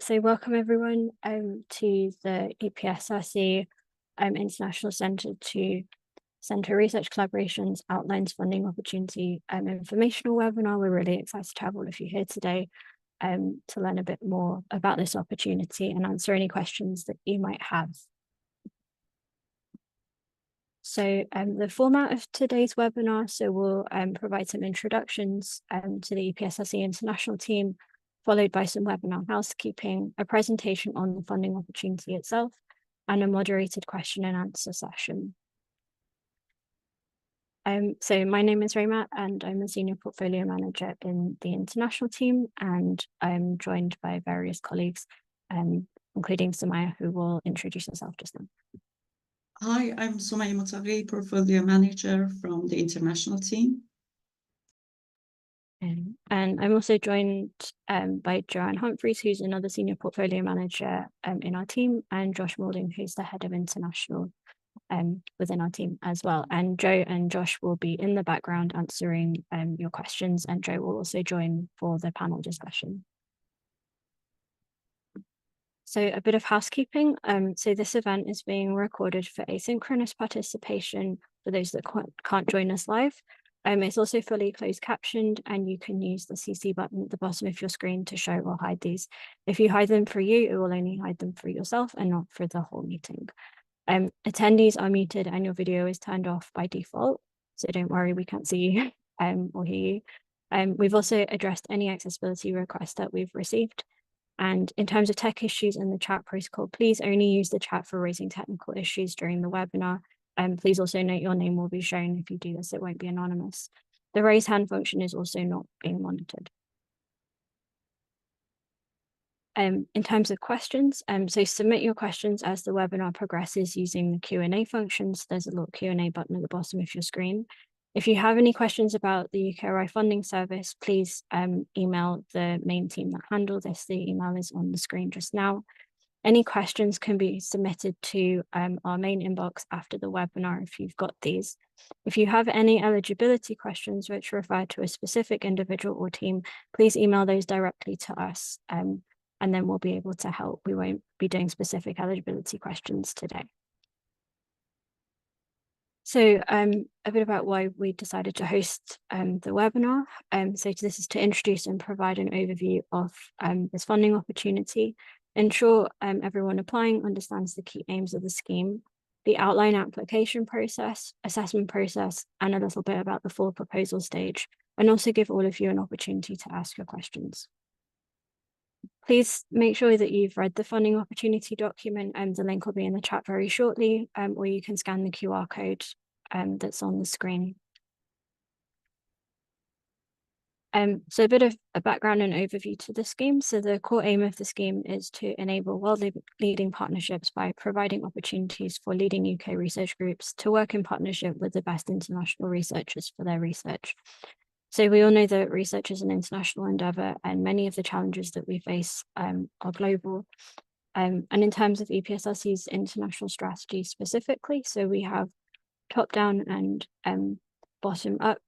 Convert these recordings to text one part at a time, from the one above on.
So welcome everyone to the EPSRC International Centre to Centre Research Collaborations Outlines Funding Opportunity informational webinar. We're really excited to have all of you here today to learn a bit more about this opportunity and answer any questions that you might have. So the format of today's webinar, so we'll provide some introductions to the EPSRC International Team, followed by some webinar housekeeping, a presentation on the funding opportunity itself, and a moderated question and answer session. So my name is Raymat, and I'm a Senior Portfolio Manager in the International Team, and I'm joined by various colleagues, including Samaya, who will introduce herself just now. Hi, I'm Sumaya Mutaghi, Portfolio Manager from the International Team. And I'm also joined by Joanne Humphreys, who's another Senior Portfolio Manager in our team, and Josh Moulding, who's the Head of International within our team as well. And Joe and Josh will be in the background answering your questions, and Joe will also join for the panel discussion. So a bit of housekeeping. So this event is being recorded for asynchronous participation for those that can't join us live. It's also fully closed captioned, and you can use the CC button at the bottom of your screen to show or hide these. If you hide them for you, it will only hide them for yourself and not for the whole meeting. Attendees are muted and your video is turned off by default, so don't worry, we can't see you or hear you. We've also addressed any accessibility requests that we've received. And in terms of tech issues in the chat protocol, please only use the chat for raising technical issues during the webinar. Please also note your name will be shown. If you do this, it won't be anonymous. The raise hand function is also not being monitored. In terms of questions, so submit your questions as the webinar progresses using the Q&A functions. There's a little Q&A button at the bottom of your screen. If you have any questions about the UKRI funding service, please email the main team that handle this. The email is on the screen just now. Any questions can be submitted to our main inbox after the webinar if you've got these. If you have any eligibility questions which refer to a specific individual or team, please email those directly to us, and then we'll be able to help. We won't be doing specific eligibility questions today. So a bit about why we decided to host the webinar. So this is to introduce and provide an overview of this funding opportunity, ensure everyone applying understands the key aims of the scheme, the outline application process, assessment process, and a little bit about the full proposal stage, and also give all of you an opportunity to ask your questions. Please make sure that you've read the funding opportunity document, and the link will be in the chat very shortly, or you can scan the QR code that's on the screen. So a bit of a background and overview to the scheme. So the core aim of the scheme is to enable world-leading partnerships by providing opportunities for leading UK research groups to work in partnership with the best international researchers for their research. So we all know that research is an international endeavour, and many of the challenges that we face are global. And in terms of EPSRC's international strategy specifically, so we have top-down and bottom-up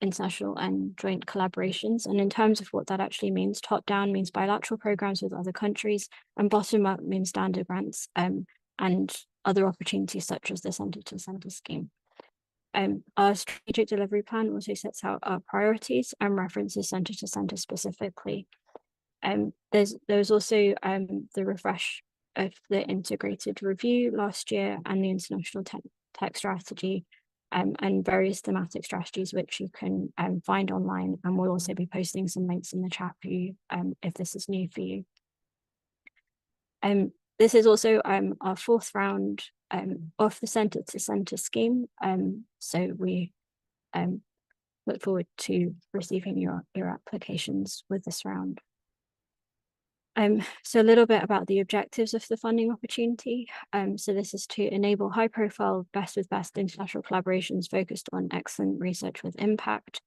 international and joint collaborations. And in terms of what that actually means, top-down means bilateral programs with other countries, and bottom-up means standard grants and other opportunities such as the Centre-to-Centre scheme. Our strategic delivery plan also sets out our priorities and references Centre-to-Centre specifically. There's also the refresh of the integrated review last year and the international tech strategy and various thematic strategies which you can find online, and we'll also be posting some links in the chat for you if this is new for you. This is also our fourth round of the Centre-to-Centre scheme, so we look forward to receiving your applications with this round. So a little bit about the objectives of the funding opportunity. So this is to enable high-profile, best-with-best international collaborations focused on excellent research with impact,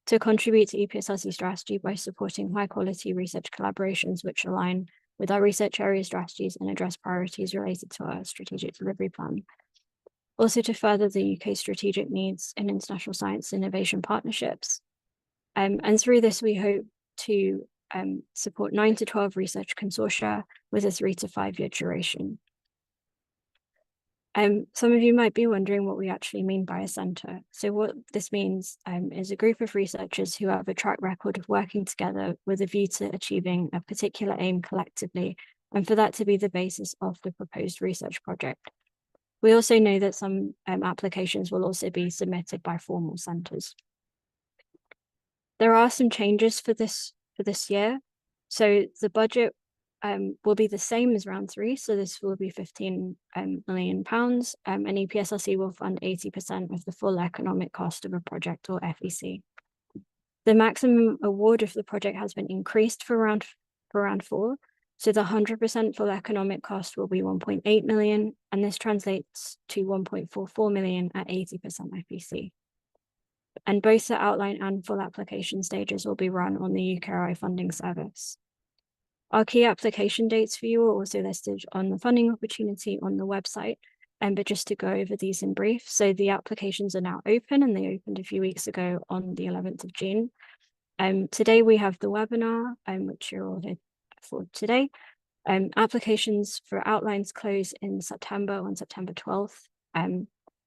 to contribute to EPSRC strategy by supporting high-quality research collaborations which align with our research area strategies and address priorities related to our strategic delivery plan. Also to further the UK strategic needs in international science innovation partnerships. And through this, we hope to support 9 to 12 research consortia with a 3 to 5 year duration. Some of you might be wondering what we actually mean by a centre. So what this means is a group of researchers who have a track record of working together with a view to achieving a particular aim collectively, and for that to be the basis of the proposed research project. We also know that some applications will also be submitted by formal centres. There are some changes for this year. So the budget will be the same as round 3. So this will be £15 million, and EPSRC will fund 80% of the full economic cost of a project, or FEC. The maximum award of the project has been increased for round 4. So the 100% full economic cost will be 1.8 million, and this translates to 1.44 million at 80% FEC. And both the outline and full application stages will be run on the UKRI funding service. Our key application dates for you are also listed on the funding opportunity on the website, but just to go over these in brief. So the applications are now open, and they opened a few weeks ago on the 11th of June. Today we have the webinar, which you're all here for today. Applications for outlines close in September, on September 12th.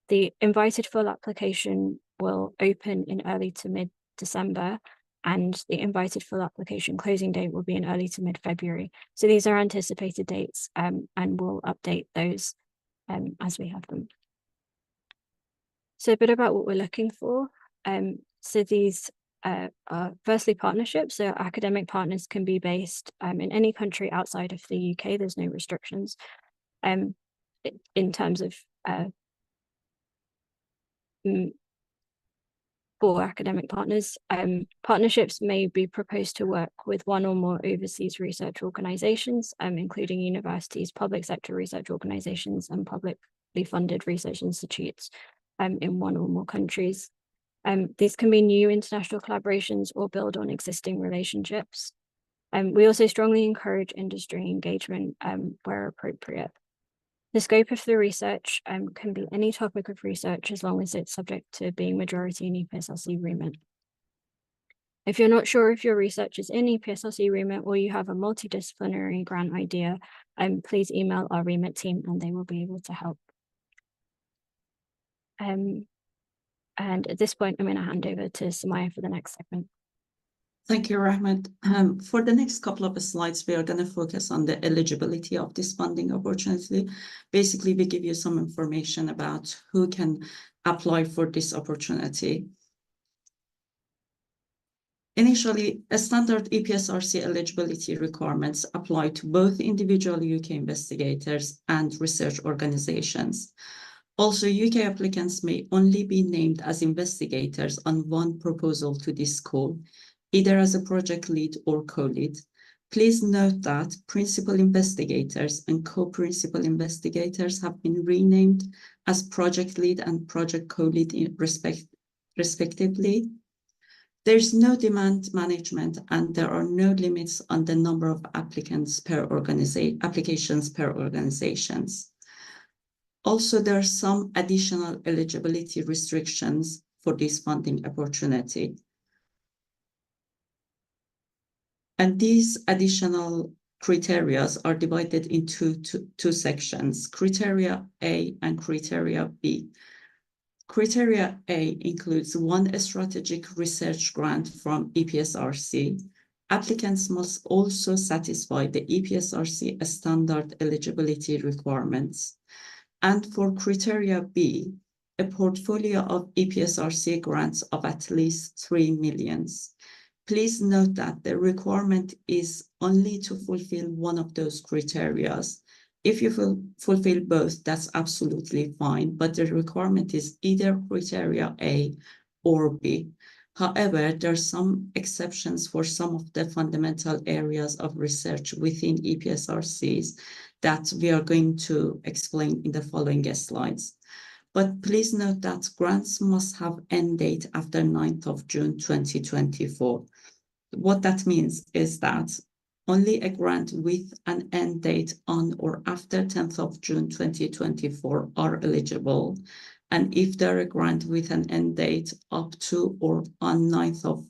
The invited full application will open in early to mid-December, and the invited full application closing date will be in early to mid-February. So these are anticipated dates, and we'll update those as we have them. So a bit about what we're looking for. So these are firstly partnerships. So academic partners can be based in any country outside of the UK. There's no restrictions in terms of for academic partners. Partnerships may be proposed to work with one or more overseas research organisations, including universities, public sector research organisations, and publicly funded research institutes in one or more countries. These can be new international collaborations or build on existing relationships. We also strongly encourage industry engagement where appropriate. The scope of the research can be any topic of research, as long as it's subject to being majority in EPSRC remit. If you're not sure if your research is in EPSRC remit, or you have a multidisciplinary grant idea, please email our remit team and they will be able to help. And at this point, I'm going to hand over to Samaya for the next segment. Thank you, Rahmat. For the next couple of slides, we are going to focus on the eligibility of this funding opportunity. Basically, we give you some information about who can apply for this opportunity. Initially, a standard EPSRC eligibility requirements apply to both individual UK investigators and research organizations. Also, UK applicants may only be named as investigators on one proposal to this school, either as a project lead or co-lead. Please note that principal investigators and co-principal investigators have been renamed as project lead and project co-lead respectively. There's no demand management, and there are no limits on the number of applications per organizations. Also, there are some additional eligibility restrictions for this funding opportunity. And these additional criteria are divided into two sections, criteria A and criteria B. Criteria A includes one strategic research grant from EPSRC. Applicants must also satisfy the EPSRC standard eligibility requirements. And for criteria B, a portfolio of EPSRC grants of at least 3 million. Please note that the requirement is only to fulfill one of those criteria. If you fulfill both, that's absolutely fine, but the requirement is either criteria A or B. However, there are some exceptions for some of the fundamental areas of research within EPSRCs that we are going to explain in the following slides. But please note that grants must have end date after 9th of June 2024. What that means is that only a grant with an end date on or after 10th of June 2024 are eligible. And if they're a grant with an end date up to or on 9th of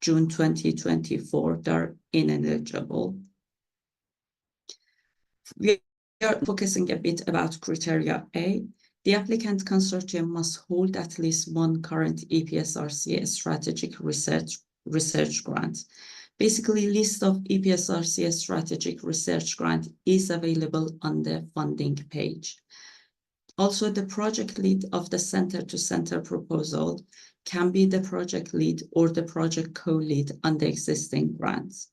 June 2024, they're ineligible. We are focusing a bit about criteria A. The applicant consortium must hold at least one current EPSRC strategic research grant. Basically, list of EPSRC strategic research grant is available on the funding page. Also, the project lead of the center-to-center proposal can be the project lead or the project co-lead on the existing grants.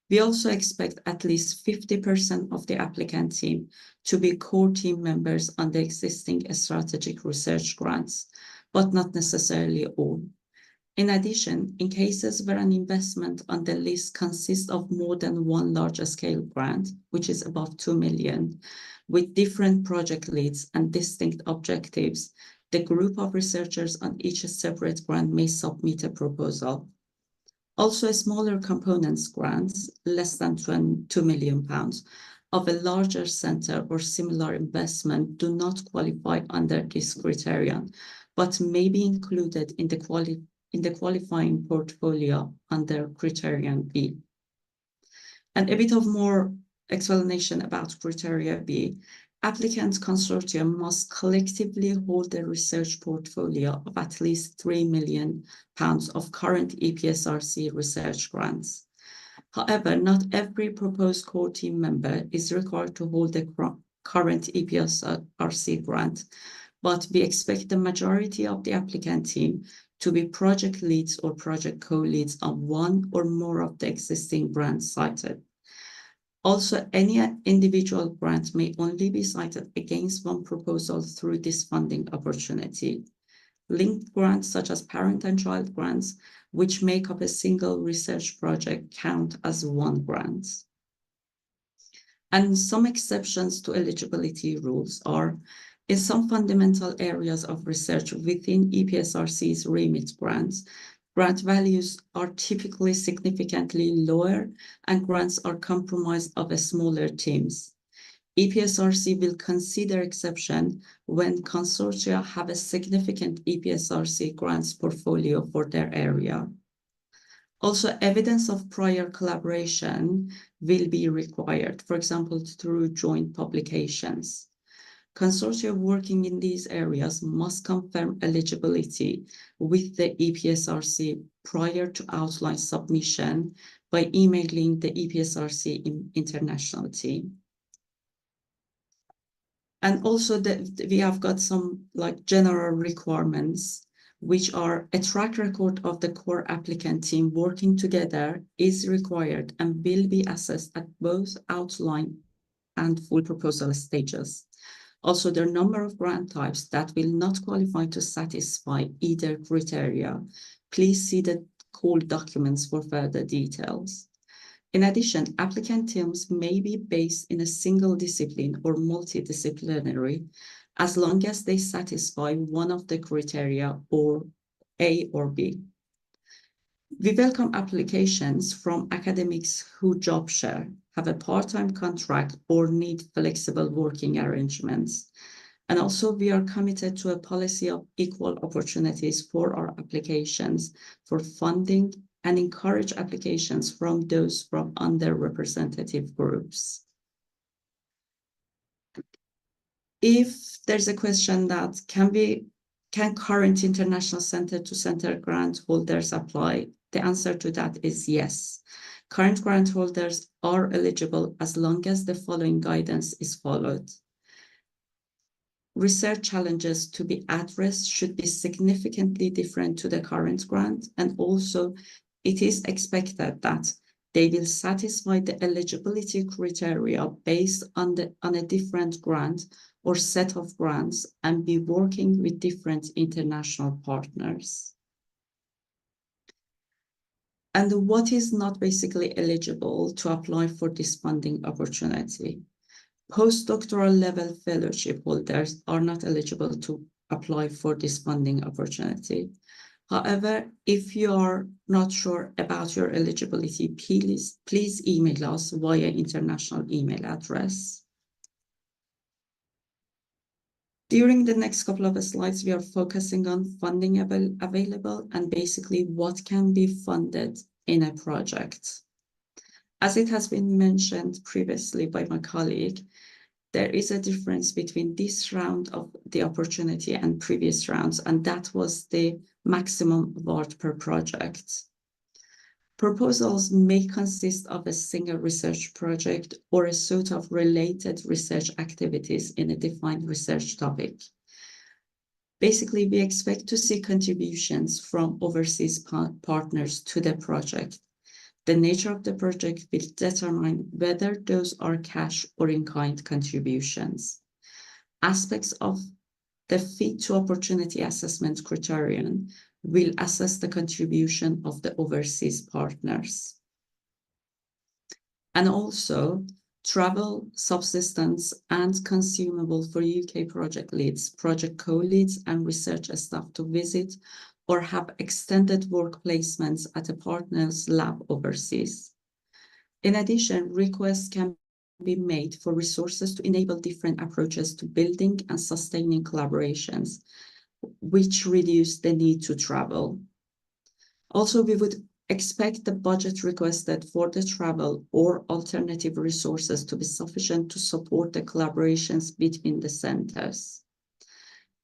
We also expect at least 50% of the applicant team to be core team members on the existing strategic research grants, but not necessarily all. In addition, in cases where an investment on the list consists of more than one large-scale grant, which is above 2 million, with different project leads and distinct objectives, the group of researchers on each separate grant may submit a proposal. Also, smaller components grants, less than £2 million, of a larger center or similar investment do not qualify under this criterion, but may be included in the qualifying portfolio under criterion B. And a bit of more explanation about criteria B. Applicant consortium must collectively hold a research portfolio of at least £3 million of current EPSRC research grants. However, not every proposed core team member is required to hold a current EPSRC grant, but we expect the majority of the applicant team to be project leads or project co-leads on one or more of the existing grants cited. Also, any individual grant may only be cited against one proposal through this funding opportunity. Linked grants, such as parent and child grants, which make up a single research project, count as one grant. And some exceptions to eligibility rules are, in some fundamental areas of research within EPSRC's remit grants, grant values are typically significantly lower and grants are comprised of smaller teams. EPSRC will consider exception when consortia have a significant EPSRC grants portfolio for their area. Also, evidence of prior collaboration will be required, for example, through joint publications. Consortia working in these areas must confirm eligibility with the EPSRC prior to outline submission by emailing the EPSRC International Team. And also we have got some general requirements, which are a track record of the core applicant team working together is required and will be assessed at both outline and full proposal stages. Also, there are a number of grant types that will not qualify to satisfy either criteria. Please see the call documents for further details. In addition, applicant teams may be based in a single discipline or multidisciplinary, as long as they satisfy one of the criteria or A or B. We welcome applications from academics who job share, have a part-time contract, or need flexible working arrangements. And also, we are committed to a policy of equal opportunities for our applications for funding and encourage applications from those from underrepresented groups. If there's a question that can current international center-to-center grant holders apply? The answer to that is yes. Current grant holders are eligible as long as the following guidance is followed. Research challenges to be addressed should be significantly different to the current grant, and also it is expected that they will satisfy the eligibility criteria based on a different grant or set of grants and be working with different international partners. And what is not basically eligible to apply for this funding opportunity? Postdoctoral level fellowship holders are not eligible to apply for this funding opportunity. However, if you are not sure about your eligibility, please email us via international email address. During the next couple of slides, we are focusing on funding available and basically what can be funded in a project. As it has been mentioned previously by my colleague, there is a difference between this round of the opportunity and previous rounds, and that was the maximum award per project. Proposals may consist of a single research project or a suite of related research activities in a defined research topic. Basically, we expect to see contributions from overseas partners to the project. The nature of the project will determine whether those are cash or in-kind contributions. Aspects of the fit to opportunity assessment criterion will assess the contribution of the overseas partners. And also, travel, subsistence, and consumable for UK project leads, project co-leads, and research staff to visit or have extended work placements at a partner's lab overseas. In addition, requests can be made for resources to enable different approaches to building and sustaining collaborations, which reduce the need to travel. Also, we would expect the budget requested for the travel or alternative resources to be sufficient to support the collaborations between the centers.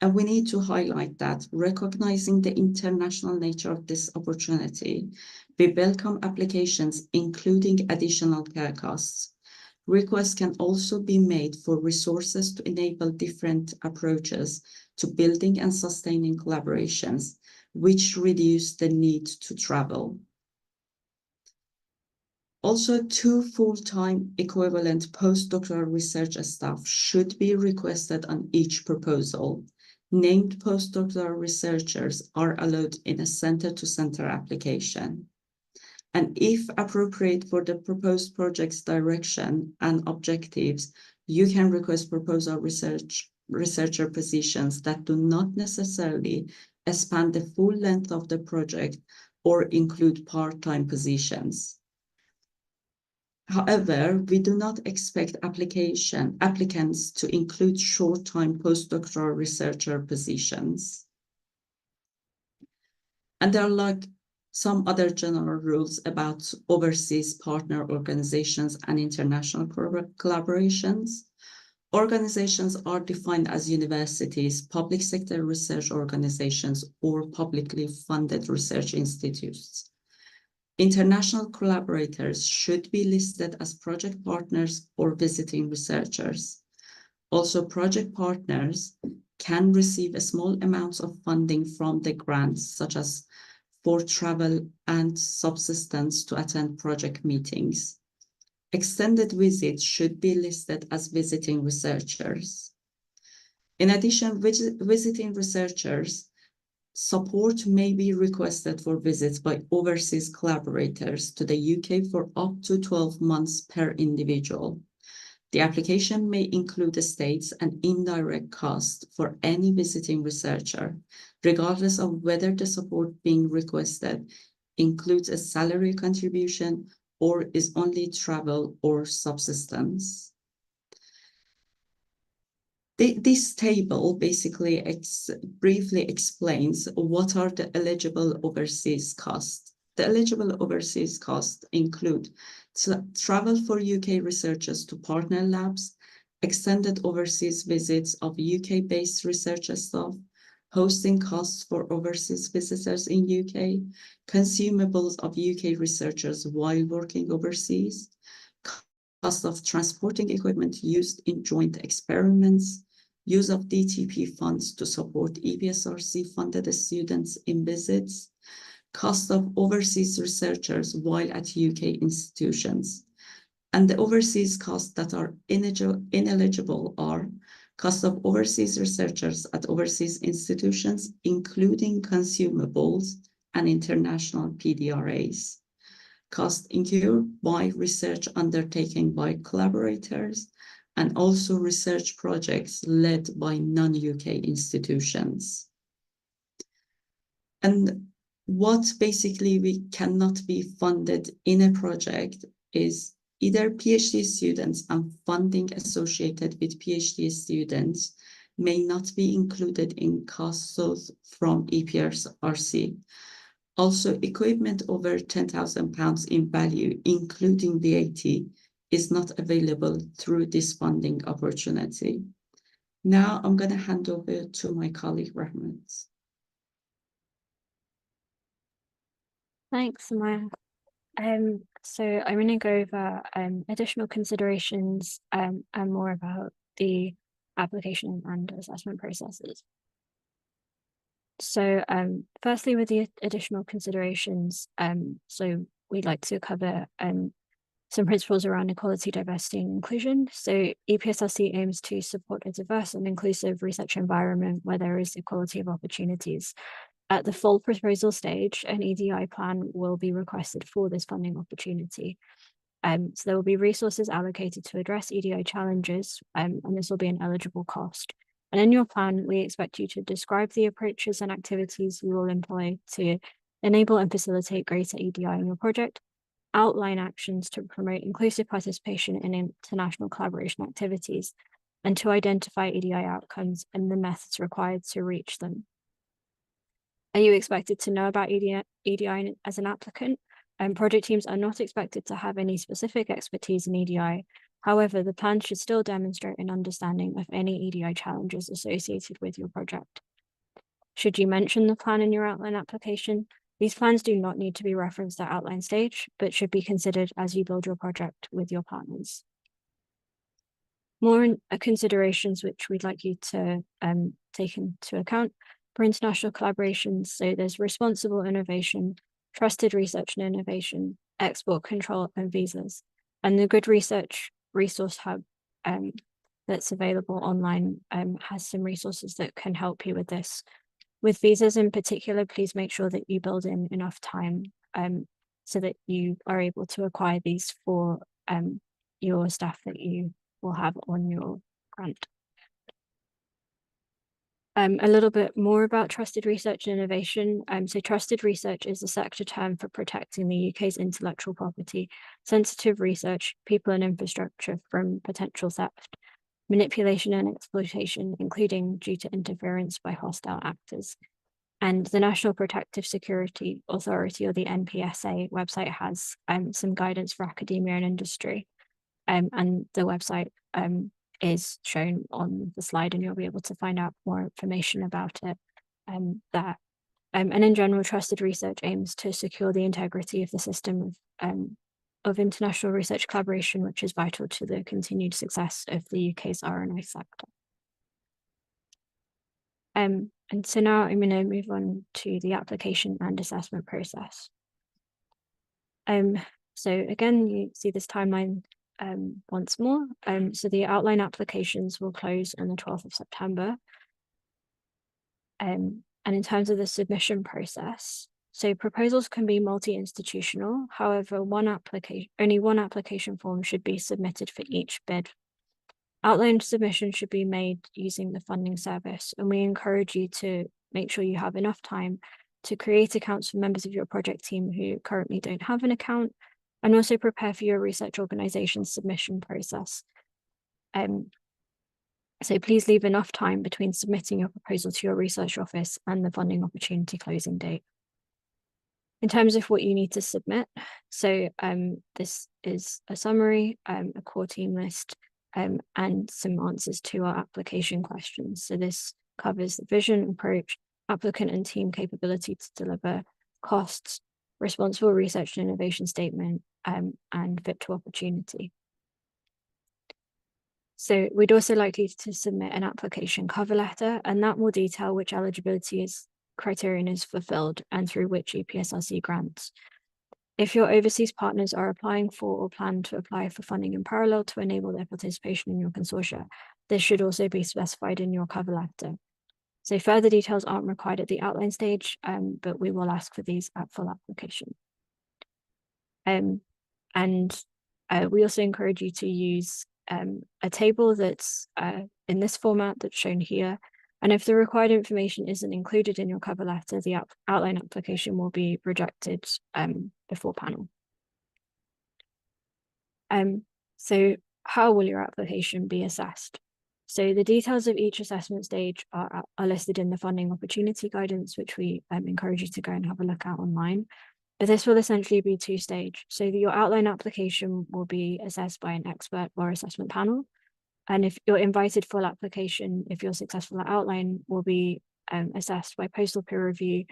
And we need to highlight that, recognizing the international nature of this opportunity, we welcome applications including additional care costs. Requests can also be made for resources to enable different approaches to building and sustaining collaborations, which reduce the need to travel. Also, 2 full-time equivalent postdoctoral research staff should be requested on each proposal. Named postdoctoral researchers are allowed in a center-to-center application. And if appropriate for the proposed project's direction and objectives, you can request proposal researcher positions that do not necessarily span the full length of the project or include part-time positions. However, we do not expect applicants to include short-time postdoctoral researcher positions. And there are some other general rules about overseas partner organizations and international collaborations. Organizations are defined as universities, public sector research organizations, or publicly funded research institutes. International collaborators should be listed as project partners or visiting researchers. Also, project partners can receive a small amounts of funding from the grants, such as for travel and subsistence to attend project meetings. Extended visits should be listed as visiting researchers. In addition, visiting researchers support may be requested for visits by overseas collaborators to the UK for up to 12 months per individual. The application may include the states and indirect cost for any visiting researcher, regardless of whether the support being requested includes a salary contribution or is only travel or subsistence. This table basically briefly explains what are the eligible overseas costs. The eligible overseas costs include travel for UK researchers to partner labs, extended overseas visits of UK-based research staff, hosting costs for overseas visitors in UK, consumables of UK researchers while working overseas, cost of transporting equipment used in joint experiments, use of DTP funds to support EPSRC-funded students in visits, cost of overseas researchers while at UK institutions. And the overseas costs that are ineligible are cost of overseas researchers at overseas institutions, including consumables and international PDRAs, cost incurred by research undertaken by collaborators, and also research projects led by non-UK institutions. And what basically we cannot be funded in a project is either PhD students and funding associated with PhD students may not be included in costs from EPSRC. Also, equipment over £10,000 in value, including VAT, is not available through this funding opportunity. Now I'm going to hand over to my colleague, Rahmat. Thanks, Maya. So I'm going to go over additional considerations and more about the application and assessment processes. So firstly, with the additional considerations, so we'd like to cover some principles around equality, diversity, and inclusion. So EPSRC aims to support a diverse and inclusive research environment where there is equality of opportunities. At the full proposal stage, an EDI plan will be requested for this funding opportunity. So there will be resources allocated to address EDI challenges, and this will be an eligible cost. And in your plan, we expect you to describe the approaches and activities you will employ to enable and facilitate greater EDI in your project, outline actions to promote inclusive participation in international collaboration activities, and to identify EDI outcomes and the methods required to reach them. Are you expected to know about EDI as an applicant? Project teams are not expected to have any specific expertise in EDI. However, the plan should still demonstrate an understanding of any EDI challenges associated with your project. Should you mention the plan in your outline application? These plans do not need to be referenced at outline stage, but should be considered as you build your project with your partners. More considerations which we'd like you to take into account for international collaborations. So there's responsible innovation, trusted research and innovation, export control, and visas. And the Good Research Resource Hub that's available online has some resources that can help you with this. With visas in particular, please make sure that you build in enough time so that you are able to acquire these for your staff that you will have on your grant. A little bit more about trusted research and innovation. So trusted research is a sector term for protecting the UK's intellectual property, sensitive research, people and infrastructure from potential theft, manipulation and exploitation, including due to interference by hostile actors. And the National Protective Security Authority, or the NPSA website, has some guidance for academia and industry. And the website is shown on the slide, and you'll be able to find out more information about it there. And in general, trusted research aims to secure the integrity of the system of international research collaboration, which is vital to the continued success of the UK's R&I sector. And so now I'm going to move on to the application and assessment process. So again, you see this timeline once more. So the outline applications will close on the 12th of September. And in terms of the submission process, so proposals can be multi-institutional. However, only one application form should be submitted for each bid. Outline submission should be made using the funding service, and we encourage you to make sure you have enough time to create accounts for members of your project team who currently don't have an account, and also prepare for your research organization's submission process. So please leave enough time between submitting your proposal to your research office and the funding opportunity closing date. In terms of what you need to submit, so this is a summary, a core team list, and some answers to our application questions. So this covers the vision, approach, applicant and team capability to deliver, costs, responsible research and innovation statement, and fit to opportunity. So we'd also like you to submit an application cover letter, and that will detail which eligibility criterion is fulfilled and through which EPSRC grants. If your overseas partners are applying for or plan to apply for funding in parallel to enable their participation in your consortia, this should also be specified in your cover letter. So further details aren't required at the outline stage, but we will ask for these at full application. And we also encourage you to use a table that's in this format that's shown here. And if the required information isn't included in your cover letter, the outline application will be rejected before panel. So how will your application be assessed? So the details of each assessment stage are listed in the funding opportunity guidance, which we encourage you to go and have a look at online. But this will essentially be two-stage. So your outline application will be assessed by an expert or assessment panel. And if you're invited full application, if you're successful at outline, will be assessed by postal peer review,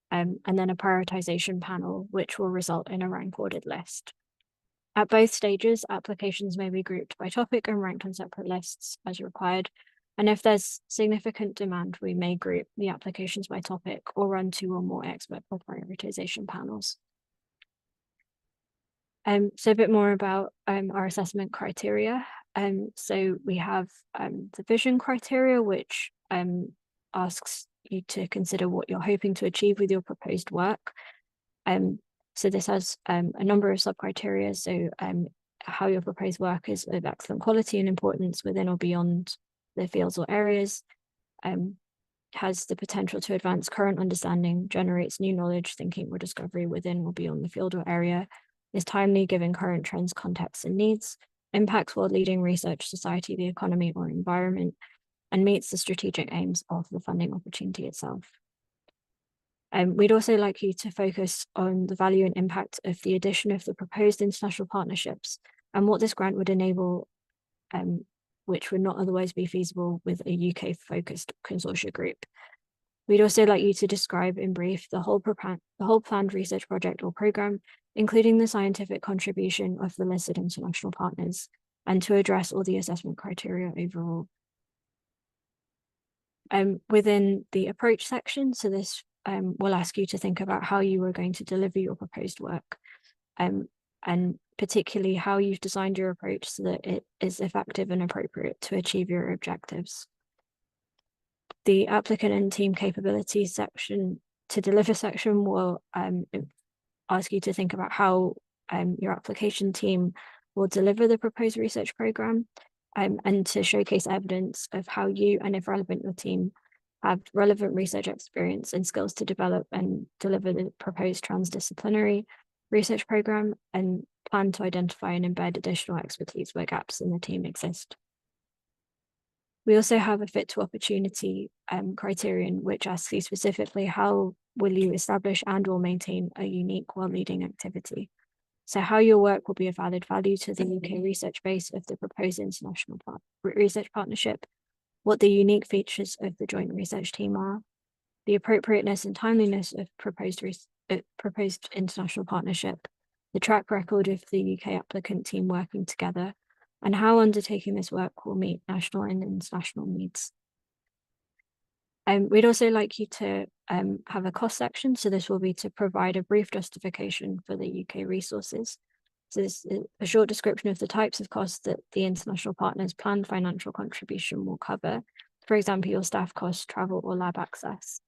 and then a prioritization panel, which will result in a rank ordered list. At both stages, applications may be grouped by topic and ranked on separate lists as required. And if there's significant demand, we may group the applications by topic or run 2 or more expert or prioritization panels. So a bit more about our assessment criteria. So we have the vision criteria, which asks you to consider what you're hoping to achieve with your proposed work. So this has a number of sub-criteria. So how your proposed work is of excellent quality and importance within or beyond the fields or areas, has the potential to advance current understanding, generates new knowledge, thinking, or discovery within or beyond the field or area, is timely given current trends, contexts, and needs, impacts world-leading research, society, the economy, or environment, and meets the strategic aims of the funding opportunity itself. We'd also like you to focus on the value and impact of the addition of the proposed international partnerships and what this grant would enable, which would not otherwise be feasible with a UK-focused consortia group. We'd also like you to describe in brief the whole planned research project or program, including the scientific contribution of the listed international partners, and to address all the assessment criteria overall. Within the approach section, so this will ask you to think about how you are going to deliver your proposed work, and particularly how you've designed your approach so that it is effective and appropriate to achieve your objectives. The applicant and team capabilities section to deliver section will ask you to think about how your application team will deliver the proposed research program, and to showcase evidence of how you, and if relevant, your team have relevant research experience and skills to develop and deliver the proposed transdisciplinary research program, and plan to identify and embed additional expertise where gaps in the team exist. We also have a fit to opportunity criterion, which asks you specifically how will you establish and or maintain a unique world-leading activity. So how your work will be of added value to the UK research base of the proposed international research partnership, what the unique features of the joint research team are, the appropriateness and timeliness of proposed international partnership, the track record of the UK applicant team working together, and how undertaking this work will meet national and international needs. We'd also like you to have a cost section. So this will be to provide a brief justification for the UK resources. So this is a short description of the types of costs that the international partners' planned financial contribution will cover. For example, your staff costs, travel, or lab access.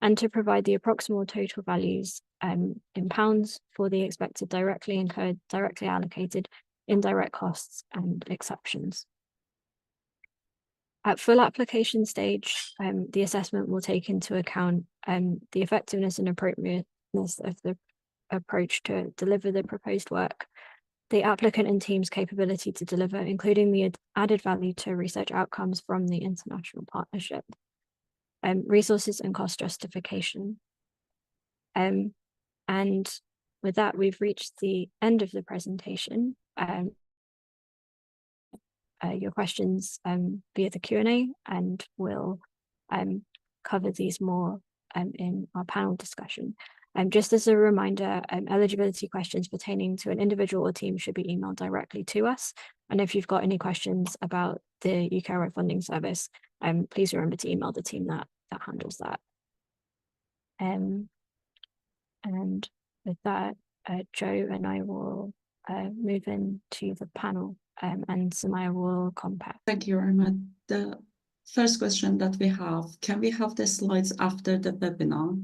And to provide the approximate total values in pounds for the expected directly incurred, directly allocated, indirect costs and exceptions. At full application stage, the assessment will take into account the effectiveness and appropriateness of the approach to deliver the proposed work, the applicant and team's capability to deliver, including the added value to research outcomes from the international partnership, resources and cost justification. And with that, we've reached the end of the presentation. Your questions via the Q&A, and we'll cover these more in our panel discussion. Just as a reminder, eligibility questions pertaining to an individual or team should be emailed directly to us. And if you've got any questions about the UK Funding Service, please remember to email the team that handles that. And with that, Joe and I will move into the panel, and Samaya will compact. Thank you, Irma. The first question that we have, can we have the slides after the webinar?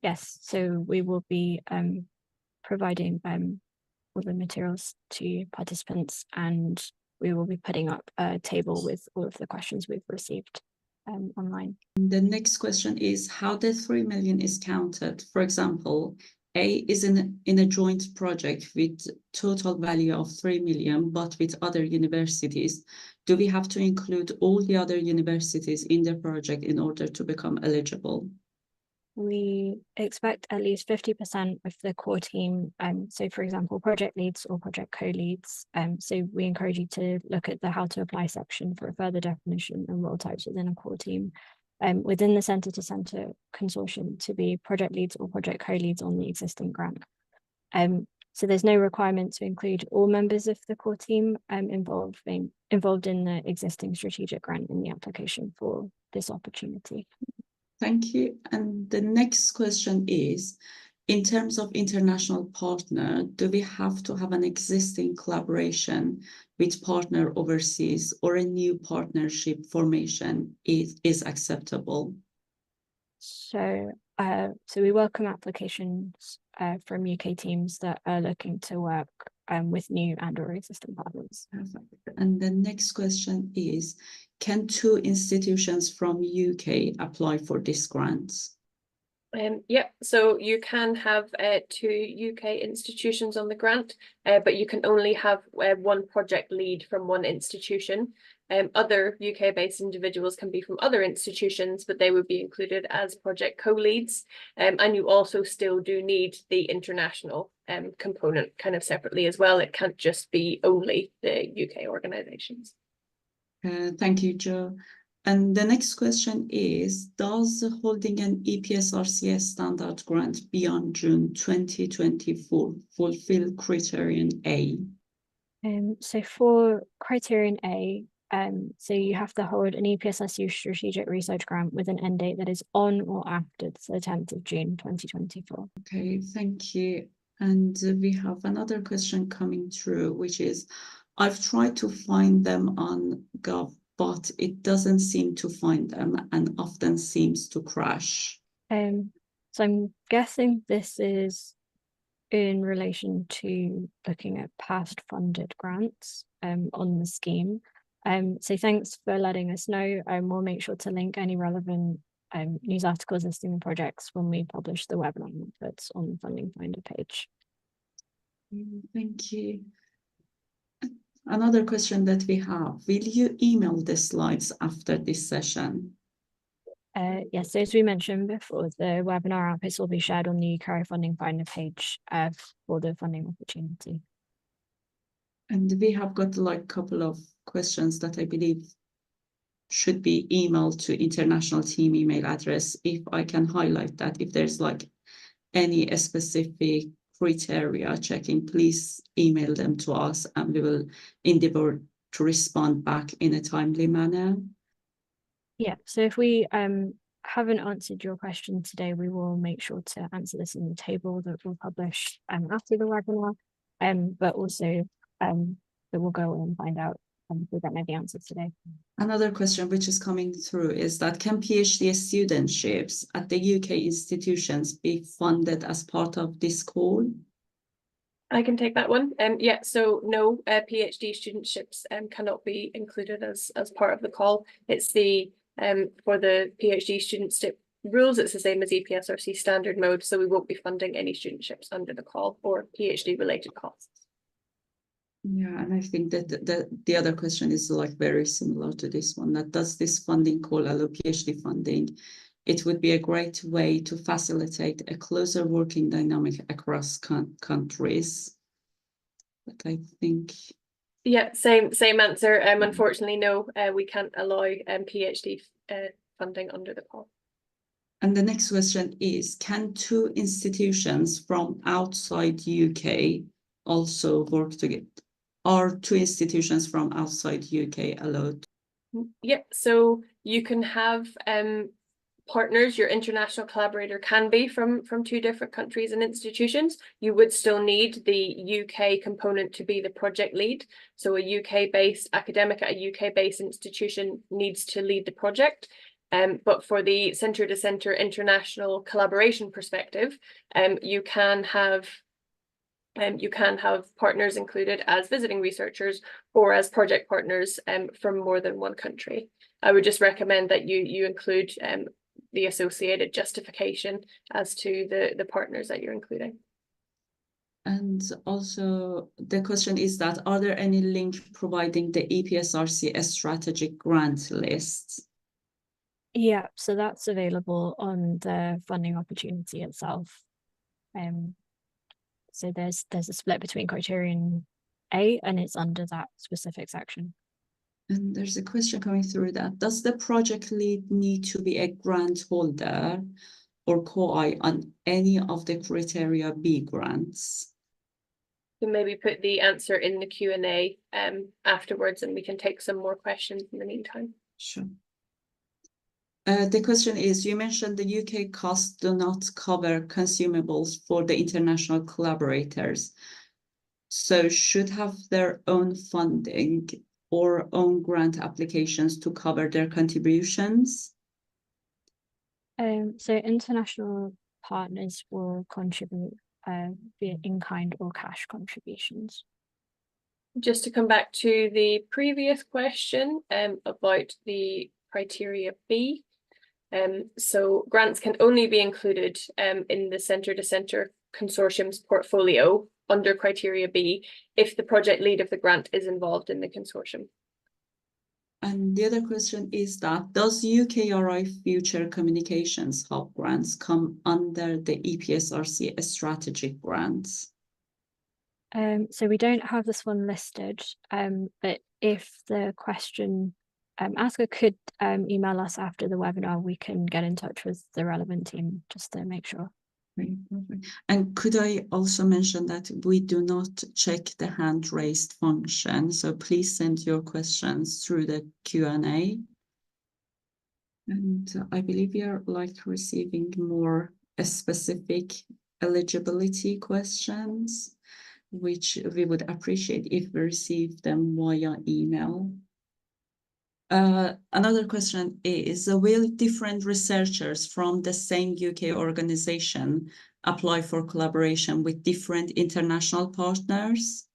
Yes, so we will be providing all the materials to participants, and we will be putting up a table with all of the questions we've received online. The next question is how the 3 million is counted. For example, A is in a joint project with total value of 3 million, but with other universities. Do we have to include all the other universities in the project in order to become eligible? We expect at least 50% of the core team. So for example, project leads or project co-leads. So we encourage you to look at the how to apply section for a further definition and role types within a core team. Within the centre to centre consortium to be project leads or project co-leads on the existing grant. So there's no requirement to include all members of the core team involved in the existing strategic grant in the application for this opportunity. Thank you. And the next question is, in terms of international partner, do we have to have an existing collaboration with partner overseas, or a new partnership formation is acceptable? So we welcome applications from UK teams that are looking to work with new and or existing partners. Perfect. And the next question is, can 2 institutions from UK apply for this grant? Yeah, so you can have 2 UK institutions on the grant, but you can only have 1 project lead from 1 institution. Other UK-based individuals can be from other institutions, but they would be included as project co-leads. And you also still do need the international component kind of separately as well. It can't just be only the UK organisations. Thank you, Jo. And the next question is, does holding an EPSRC standard grant beyond June 2024 fulfill criterion A? So for criterion A, so you have to hold an EPSRC strategic research grant with an end date that is on or after the 10th of June 2024. Okay, thank you. And we have another question coming through, which is, I've tried to find them on Gov, but it doesn't seem to find them and often seems to crash. So I'm guessing this is in relation to looking at past funded grants on the scheme. So thanks for letting us know. We'll make sure to link any relevant news articles listing the projects when we publish the webinar that's on the funding finder page. Thank you. Another question that we have, will you email the slides after this session? Yes, so as we mentioned before, the webinar outputs will be shared on the UKRI funding finder page for the funding opportunity. And we have got like a couple of questions that I believe should be emailed to international team email address. If I can highlight that, if there's like any specific criteria checking, please email them to us and we will endeavor to respond back in a timely manner. Yeah, so if we haven't answered your question today, we will make sure to answer this in the table that we'll publish after the webinar, but also that we'll go and find out if we don't know the answers today. Another question which is coming through is that, can PhD studentships at the UK institutions be funded as part of this call? I can take that one. Yeah, so no, PhD studentships cannot be included as part of the call. It's the for the PhD studentship rules, it's the same as EPSRC standard mode, so we won't be funding any studentships under the call or PhD related costs. Yeah, and I think that the other question is like very similar to this one, that does this funding call allow PhD funding? It would be a great way to facilitate a closer working dynamic across countries. But I think... Yeah, same answer. Unfortunately, no, we can't allow PhD funding under the call. And the next question is, can 2 institutions from outside UK also work together? Are 2 institutions from outside UK allowed? Yeah, so you can have partners. Your international collaborator can be from 2 different countries and institutions. You would still need the UK component to be the project lead. So a UK-based academic at a UK-based institution needs to lead the project. But for the centre-to-centre international collaboration perspective, you can have partners included as visiting researchers or as project partners from more than 1 country. I would just recommend that you include the associated justification as to the partners that you're including. And also the question is that, are there any links providing the EPSRC strategic grant lists? Yeah, so that's available on the funding opportunity itself. So there's a split between criterion A, and it's under that specific section. And there's a question coming through that, does the project lead need to be a grant holder or co-I on any of the criteria B grants? So maybe put the answer in the Q&A afterwards, and we can take some more questions in the meantime. Sure. The question is, you mentioned the UK costs do not cover consumables for the international collaborators, so should have their own funding or own grant applications to cover their contributions? So international partners will contribute via in-kind or cash contributions. Just to come back to the previous question about the criteria B. So grants can only be included in the centre-to-centre consortium's portfolio under criteria B if the project lead of the grant is involved in the consortium. And the other question is that, does UKRI Future Communications Hub grants come under the EPSRC strategic grants? So we don't have this one listed, but if the question asker could email us after the webinar, we can get in touch with the relevant team just to make sure. And could I also mention that we do not check the hand raised function, so please send your questions through the Q&A. And I believe we are receiving more specific eligibility questions, which we would appreciate if we receive them via email. Another question is, will different researchers from the same UK organization apply for collaboration with different international partners?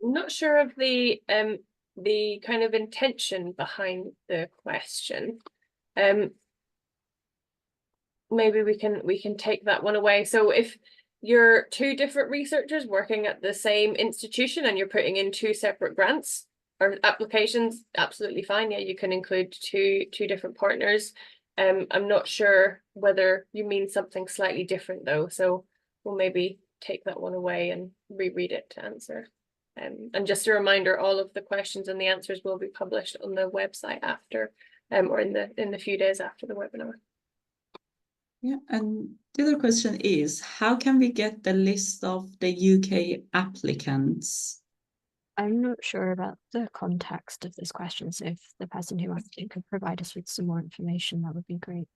I'm not sure of the kind of intention behind the question. Maybe we can take that one away. So if you're two different researchers working at the same institution and you're putting in two separate grants or applications, absolutely fine. Yeah, you can include two different partners. I'm not sure whether you mean something slightly different though, so we'll maybe take that one away and reread it to answer. And just a reminder, all of the questions and the answers will be published on the website after, or in the few days after the webinar. Yeah, and the other question is, how can we get the list of the UK applicants? I'm not sure about the context of this question, so if the person who asked it could provide us with some more information, that would be great.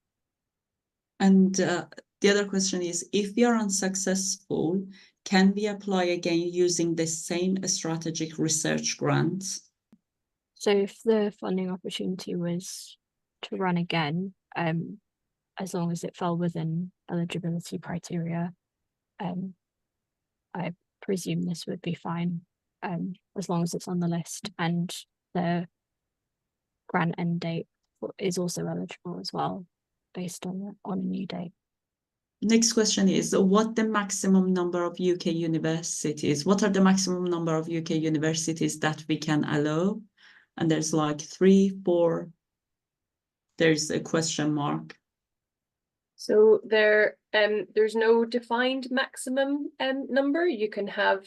And the other question is, if we are unsuccessful, can we apply again using the same strategic research grant? So if the funding opportunity was to run again, as long as it fell within eligibility criteria, I presume this would be fine. As long as it's on the list and the grant end date is also eligible as well, based on a new date. Next question is, what are the maximum number of UK universities that we can allow? And there's 3, 4, there's a question mark. So there's no defined maximum number. You can have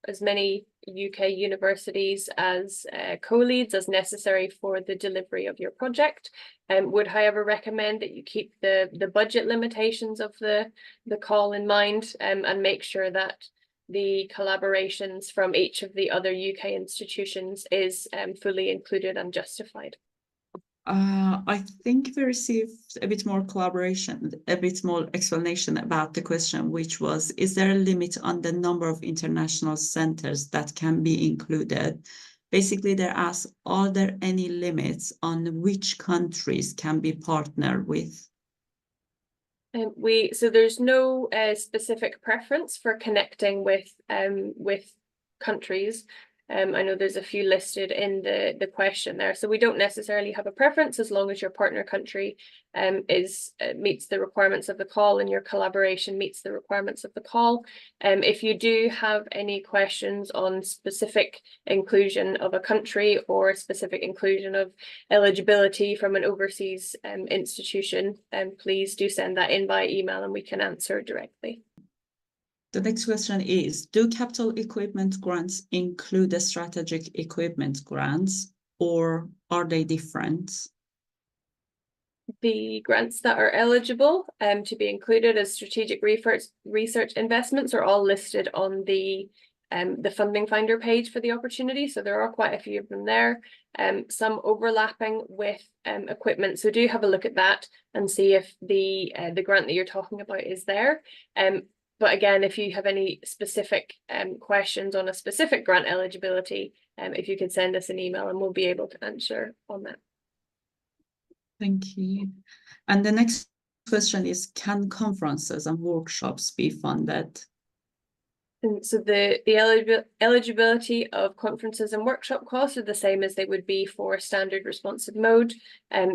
as many UK universities as co-leads as necessary for the delivery of your project. Would however recommend that you keep the budget limitations of the call in mind, and make sure that the collaborations from each of the other UK institutions is fully included and justified. I think we received a bit more collaboration, a bit more explanation about the question, which was, is there a limit on the number of international centers that can be included? Basically, they're asked, are there any limits on which countries can be partnered with? So there's no specific preference for connecting with countries. I know there's a few listed in the question there. So we don't necessarily have a preference as long as your partner country meets the requirements of the call and your collaboration meets the requirements of the call. If you do have any questions on specific inclusion of a country or specific inclusion of eligibility from an overseas institution, please do send that in by email and we can answer directly. The next question is, do capital equipment grants include the strategic equipment grants, or are they different? The grants that are eligible to be included as strategic research investments are all listed on the funding finder page for the opportunity. So there are quite a few of them there, some overlapping with equipment. So do have a look at that and see if the grant that you're talking about is there. But again, if you have any specific questions on a specific grant eligibility, if you could send us an email and we'll be able to answer on that. Thank you. And the next question is, can conferences and workshops be funded? And so the eligibility of conferences and workshop costs are the same as they would be for standard responsive mode.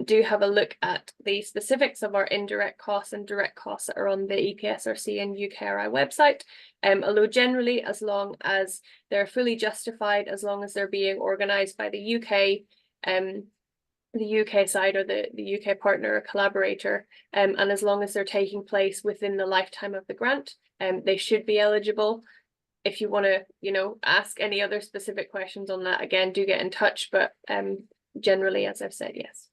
Do have a look at the specifics of our indirect costs and direct costs that are on the EPSRC and UKRI website. Although generally, as long as they're fully justified, as long as they're being organised by the UK side or the UK partner or collaborator, and as long as they're taking place within the lifetime of the grant, they should be eligible. If you want to, ask any other specific questions on that, again, do get in touch. But generally, as I've said, yes.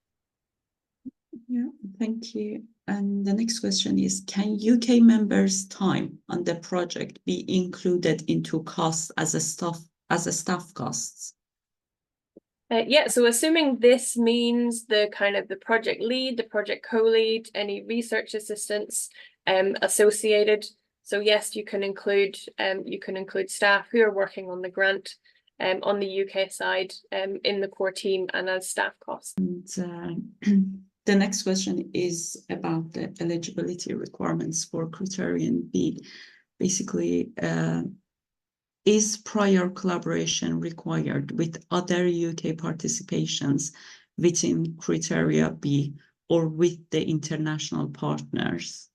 Yeah, thank you. And the next question is, can UK members' time on the project be included into costs as a staff costs? Yeah, so assuming this means the project lead, the project co-lead, any research assistants associated. So yes, you can include staff who are working on the grant on the UK side in the core team and as staff costs. And, the next question is about the eligibility requirements for criterion B. Basically, is prior collaboration required with other UK participations within criteria B or with the international partners?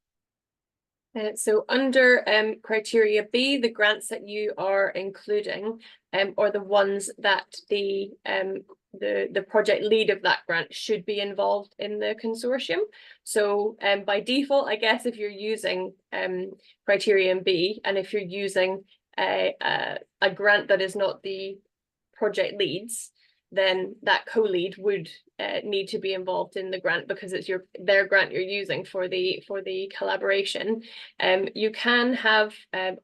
So under criteria B, the grants that you are including are the ones that the project lead of that grant should be involved in the consortium. So by default, I guess if you're using criterion B and if you're using a grant that is not the project leads, then that co-lead would need to be involved in the grant because it's their grant you're using for the collaboration. You can have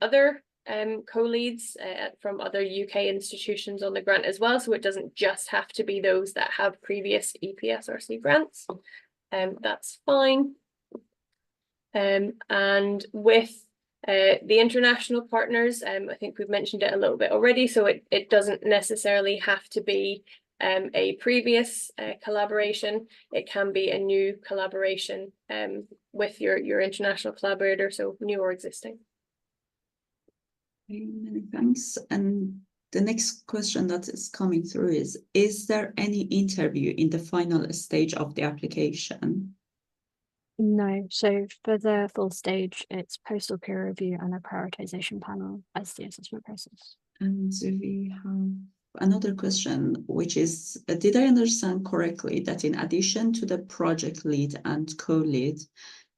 other co-leads from other UK institutions on the grant as well, so it doesn't just have to be those that have previous EPSRC grants. That's fine. And with the international partners, I think we've mentioned it a little bit already, so it doesn't necessarily have to be a previous collaboration. It can be a new collaboration with your international collaborator, so new or existing. Many thanks. And the next question that is coming through is there any interview in the final stage of the application? No, so for the full stage, it's postal peer review and a prioritization panel as the assessment process. And we have another question, which is, did I understand correctly that in addition to the project lead and co-lead,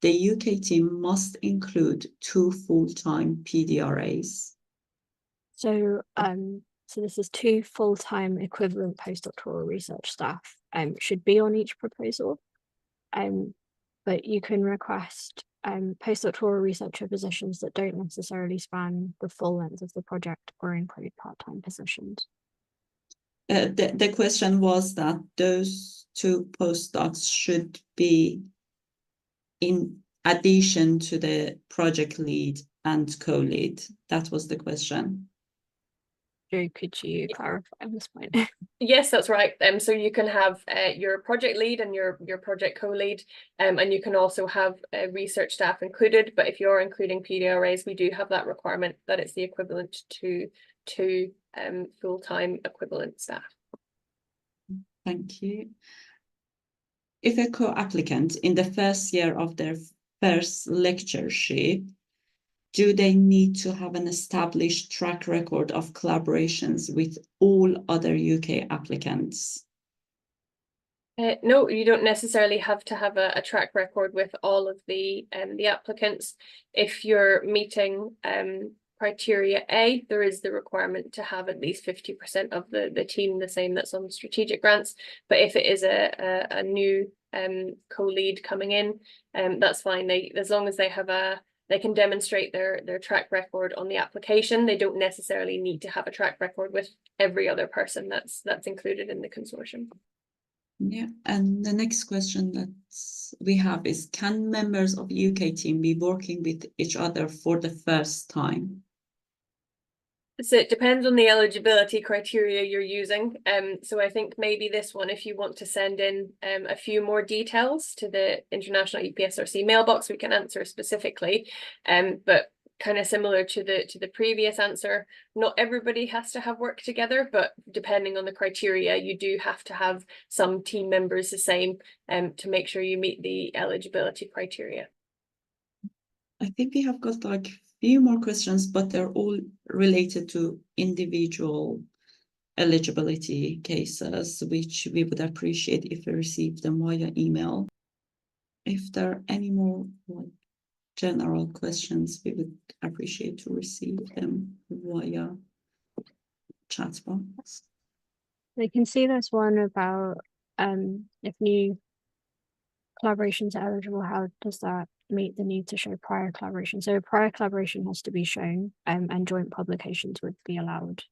the UK team must include 2 full-time PDRAs? So, so this is 2 full-time equivalent postdoctoral research staff should be on each proposal. But you can request postdoctoral researcher positions that don't necessarily span the full length of the project or include part-time positions. The question was that those 2 postdocs should be in addition to the project lead and co-lead. That was the question. Joe, could you clarify this point? Yes, that's right. So you can have your project lead and your project co-lead, and you can also have research staff included. But if you're including PDRAs, we do have that requirement that it's the equivalent to 2 full-time equivalent staff. Thank you. If a co-applicant in the first year of their first lectureship, do they need to have an established track record of collaborations with all other UK applicants? No, you don't necessarily have to have a track record with all of the applicants. If you're meeting criteria A, there is the requirement to have at least 50% of the team, the same that's on strategic grants. But if it is a new co-lead coming in, that's fine. As long as they have they can demonstrate their track record on the application. They don't necessarily need to have a track record with every other person that's included in the consortium. Yeah, and the next question that we have is, can members of UK team be working with each other for the first time? So it depends on the eligibility criteria you're using. So I think maybe this one, if you want to send in a few more details to the International EPSRC mailbox, we can answer specifically. But kind of similar to the previous answer, not everybody has to have worked together, but depending on the criteria, you do have to have some team members the same to make sure you meet the eligibility criteria. I think we have got like few more questions, but they're all related to individual eligibility cases, which we would appreciate if we receive them via email. If there are any more general questions, we would appreciate to receive them via chat box. They can see this one about if new collaborations are eligible, how does that meet the need to show prior collaboration? So prior collaboration has to be shown, and joint publications would be allowed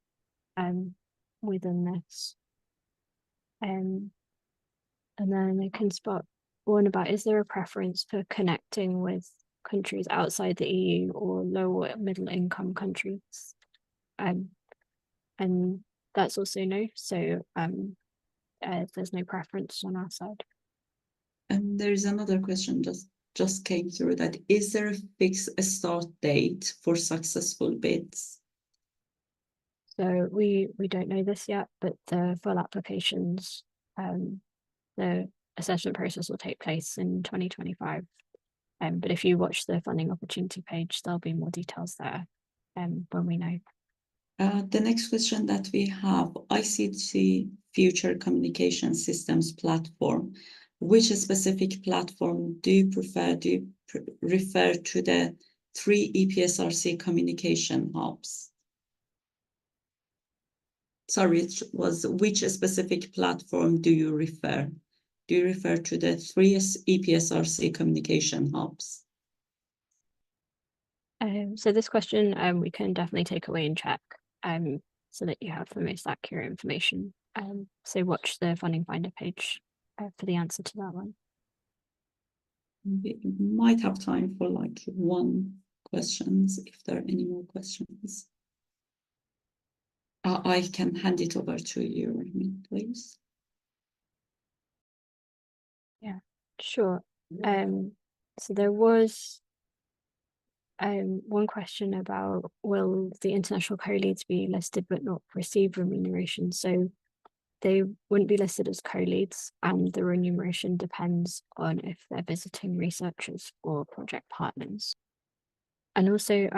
within this. And then they can spot one about, is there a preference for connecting with countries outside the EU or low or middle income countries? And that's also no. So there's no preference on our side. And there is another question just came through, that is there a fixed start date for successful bids? So we don't know this yet, but the full applications, the assessment process will take place in 2025. But if you watch the funding opportunity page, there'll be more details there when we know. The next question that we have, ICT Future Communication Systems Platform. Which specific platform do you prefer? Do you refer to the 3 EPSRC communication hubs? Sorry, it was which specific platform do you refer? Do you refer to the 3 EPSRC communication hubs? So this question we can definitely take away and check so that you have the most accurate information. So watch the funding finder page for the answer to that one. We might have time for like 1 questions if there are any more questions. I can hand it over to you, please. Yeah, sure. So there was one question about, will the international co-leads be listed but not receive remuneration? So they wouldn't be listed as co-leads, and the remuneration depends on if they're visiting researchers or project partners. And also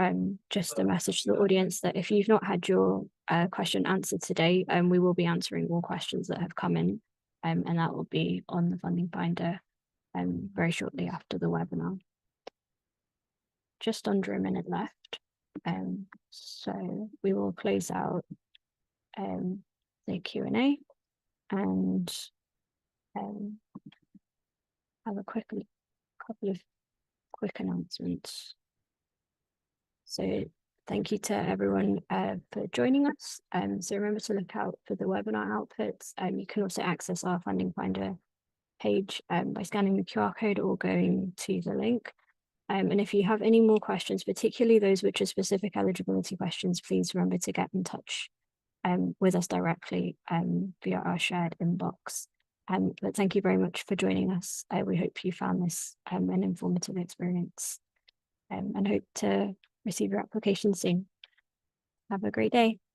just a message to the audience that if you've not had your question answered today, we will be answering all questions that have come in, and that will be on the funding finder very shortly after the webinar. Just under a minute left. So we will close out the Q&A and have a couple of quick announcements. So thank you to everyone for joining us. So remember to look out for the webinar outputs. You can also access our funding finder page by scanning the QR code or going to the link. And if you have any more questions, particularly those which are specific eligibility questions, please remember to get in touch with us directly via our shared inbox. But thank you very much for joining us. We hope you found this an informative experience and hope to receive your application soon. Have a great day.